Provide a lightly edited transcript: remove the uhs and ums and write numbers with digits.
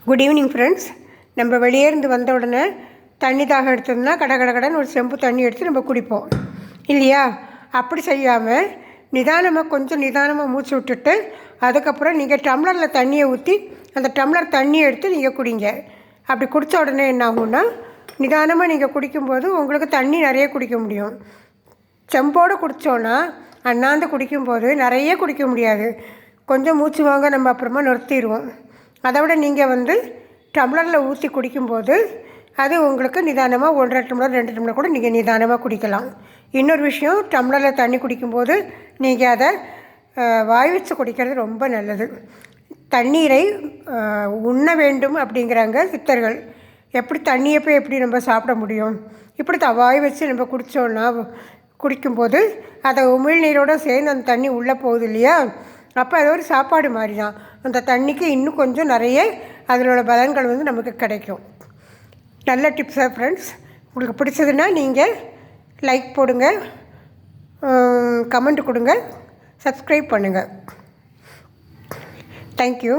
Good evening friends. நம்ம வெளியே இருந்து வந்த உடனே தண்ணி தாகம் எடுத்தோம்னா கடன்னு ஒரு செம்பு தண்ணி எடுத்து நம்ம குடிப்போம் இல்லையா? அப்படி செய்யாமல் கொஞ்சம் நிதானமாக மூச்சு விட்டுட்டு அதுக்கப்புறம் நீங்கள் டம்ளரில் தண்ணியை ஊற்றி அந்த டம்ளர் தண்ணியை எடுத்து நீங்கள் குடிங்க. அப்படி குடித்த உடனே என்ன ஆகும்னா, நிதானமாக நீங்கள் குடிக்கும்போது உங்களுக்கு தண்ணி நிறைய குடிக்க முடியும். செம்போடு குடித்தோன்னா அண்ணாந்து குடிக்கும்போது நிறைய குடிக்க முடியாது. கொஞ்சம் மூச்சு வாங்க நம்ம அப்புறமா நிறுத்திடுவோம். அதை விட நீங்கள் டம்ளரில் ஊற்றி குடிக்கும்போது அது உங்களுக்கு நிதானமாக 1.5 டம்ளர் 2 டம்ளர் கூட நீங்கள் நிதானமாக குடிக்கலாம். இன்னொரு விஷயம், டம்ளரில் தண்ணி குடிக்கும்போது நீங்கள் அதை வாய் வச்சு குடிக்கிறது ரொம்ப நல்லது. தண்ணீரை உண்ண வேண்டும் அப்படிங்கிறாங்க சித்தர்கள். எப்படி தண்ணியை போய் எப்படி நம்ம சாப்பிட முடியும்? இப்படி வாய் வச்சு நம்ம குடிக்கும்போது அதை உமிழ்நீரோடு சேர்ந்து அந்த தண்ணி உள்ளே போகுது இல்லையா? அப்போ அது ஒரு சாப்பாடு மாதிரி தான். அந்த தண்ணிக்கு இன்னும் கொஞ்சம் நிறைய அதனோட பலன்கள் நமக்கு கிடைக்கும். நல்ல டிப்ஸாக ஃப்ரெண்ட்ஸ். உங்களுக்கு பிடிச்சதுன்னா நீங்கள் லைக் போடுங்க, கமெண்ட் கொடுங்க, சப்ஸ்கிரைப் பண்ணுங்கள். தேங்க்யூ.